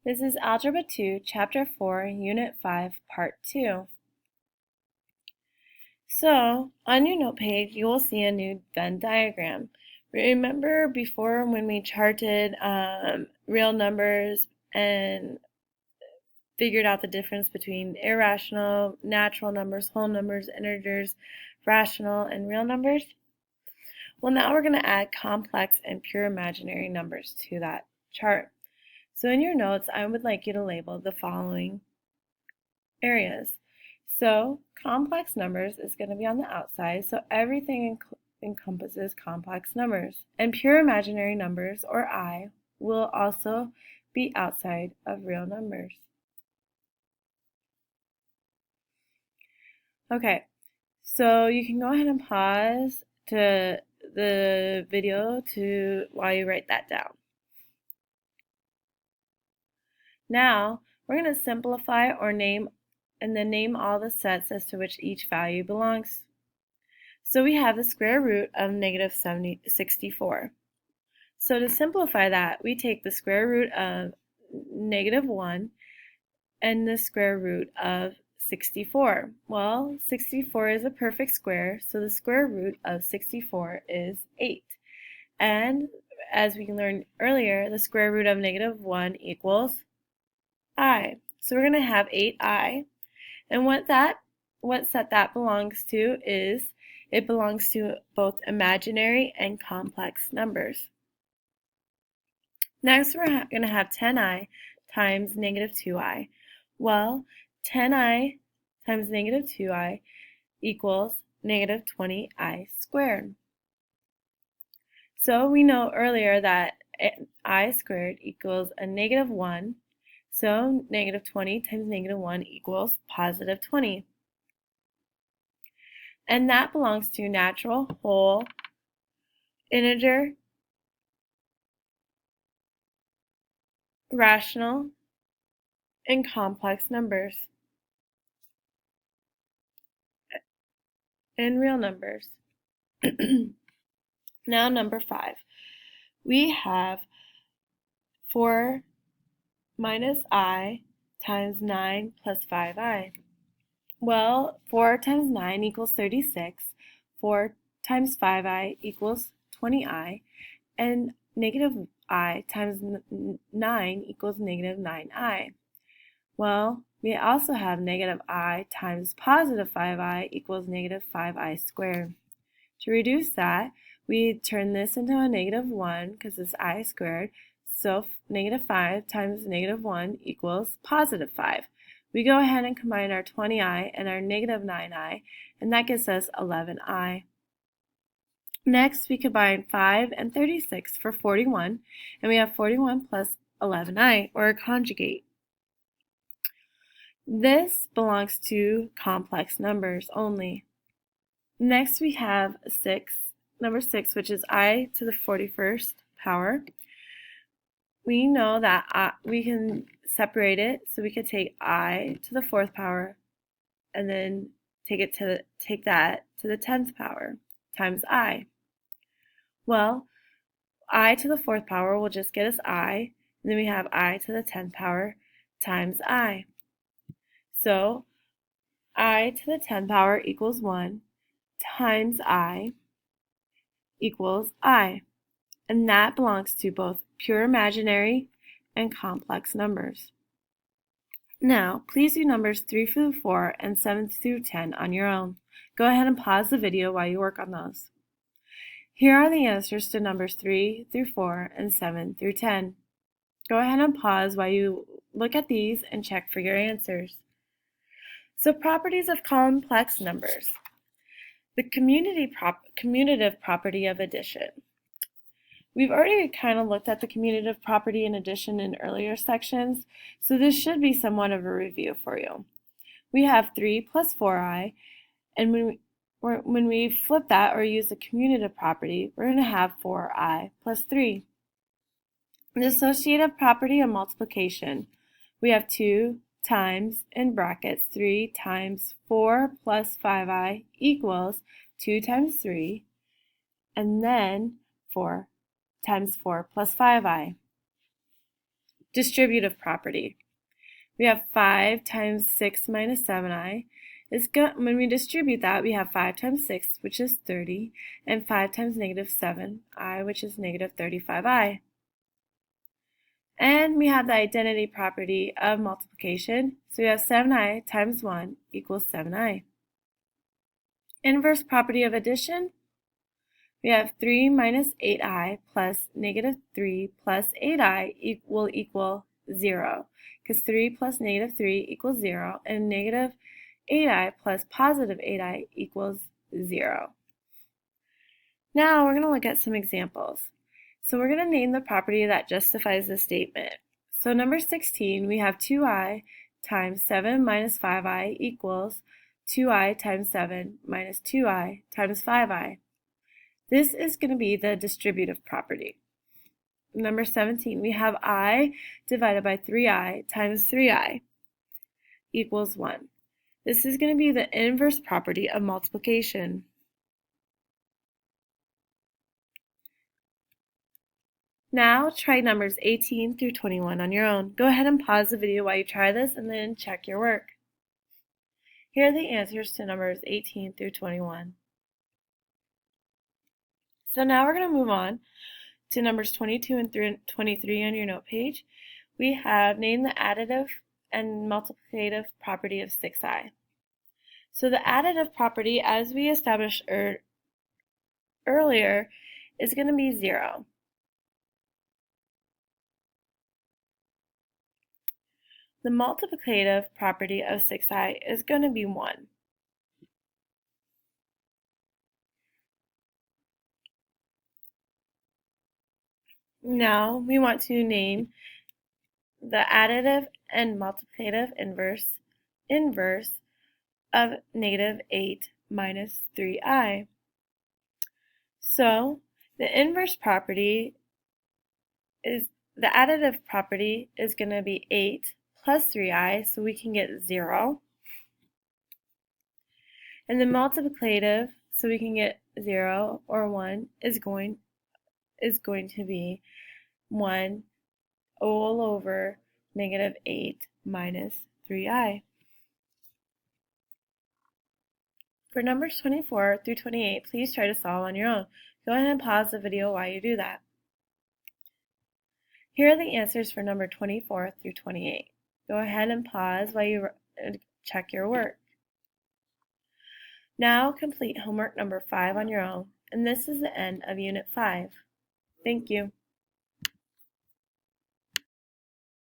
This is Algebra 2, Chapter 4, Unit 5, Part 2. So, on your note page, you will see a new Venn diagram. Remember before when we charted real numbers and figured out the difference between irrational, natural numbers, whole numbers, integers, rational, and real numbers? Well, now we're going to add complex and pure imaginary numbers to that chart. So in your notes, I would like you to label the following areas. So complex numbers is going to be on the outside, so everything encompasses complex numbers. And pure imaginary numbers, or I, will also be outside of real numbers. Okay, so you can go ahead and pause to the video while you write that down. Now, we're going to simplify or name and then name all the sets as to which each value belongs. So we have the square root of negative 64. So to simplify that, we take the square root of negative 1 and the square root of 64. Well, 64 is a perfect square, so the square root of 64 is 8. And as we learned earlier, the square root of negative 1 equals I. So we're going to have 8I. And what set that belongs to is it belongs to both imaginary and complex numbers. Next, we're going to have 10I times negative 2I. Well, 10I times negative 2I equals negative 20I squared. So we know earlier that I squared equals a negative 1. So negative 20 times negative 1 equals positive 20. And that belongs to natural, whole, integer, rational, and complex numbers, and real numbers. Now number 5. We have 4 minus I times 9 plus 5I. Well, 4 times 9 equals 36. 4 times 5I equals 20I. And negative I times 9 equals negative 9I. Well, we also have negative I times positive 5I equals negative 5I squared. To reduce that, we turn this into a negative 1 because it's I squared. So negative 5 times negative 1 equals positive 5. We go ahead and combine our 20I and our negative 9I, and that gives us 11I. Next, we combine 5 and 36 for 41, and we have 41 plus 11I, or a conjugate. This belongs to complex numbers only. Next, we have number 6, which is I to the 41st power. We know that we can separate it, so we could take I to the 4th power and then take that to the 10th power times I. Well, I to the 4th power will just get us I, and then we have I to the 10th power times I. So I to the 10th power equals 1 times I equals I. And that belongs to both pure imaginary and complex numbers. Now, please do numbers 3 through 4 and 7 through 10 on your own. Go ahead and pause the video while you work on those. Here are the answers to numbers 3 through 4 and 7 through 10. Go ahead and pause while you look at these and check for your answers. So, properties of complex numbers. The commutative property of addition. We've already kind of looked at the commutative property in addition in earlier sections, so this should be somewhat of a review for you. We have 3 plus 4i, and when we flip that or use the commutative property, we're going to have 4i plus 3. The associative property of multiplication. We have 2 times, in brackets, 3 times 4 plus 5i equals 2 times 3, and then 4 times 4 plus 5i. distributive property. We have 5 times 6 minus 7i. When we distribute that, we have 5 times 6, which is 30, and 5 times negative 7i, which is negative 35i. And we have the identity property of multiplication. So we have 7i times 1 equals 7i. Inverse property of addition. We have 3 minus 8i plus negative 3 plus 8i will equal 0, because 3 plus negative 3 equals 0, and negative 8i plus positive 8i equals 0. Now we're going to look at some examples. So we're going to name the property that justifies the statement. So number 16, we have 2i times 7 minus 5i equals 2i times 7 minus 2i times 5i. This is going to be the distributive property. Number 17, we have I divided by 3i times 3i equals 1. This is going to be the inverse property of multiplication. Now try numbers 18 through 21 on your own. Go ahead and pause the video while you try this and then check your work. Here are the answers to numbers 18 through 21. So now we're going to move on to numbers 22 and 23 on your note page. We have named the additive and multiplicative property of 6i. So the additive property, as we established earlier, is going to be 0. The multiplicative property of 6i is going to be 1. Now we want to name the additive and multiplicative inverse of negative 8 minus 3i. So the inverse property is, the additive property is going to be 8 plus 3i, so we can get 0. And the multiplicative, so we can get 0 or 1, is going to be 1 all over negative 8 minus 3i. For numbers 24 through 28, please try to solve on your own. Go ahead and pause the video while you do that. Here are the answers for number 24 through 28. Go ahead and pause while you check your work. Now complete homework number 5 on your own, and this is the end of Unit 5. Thank you.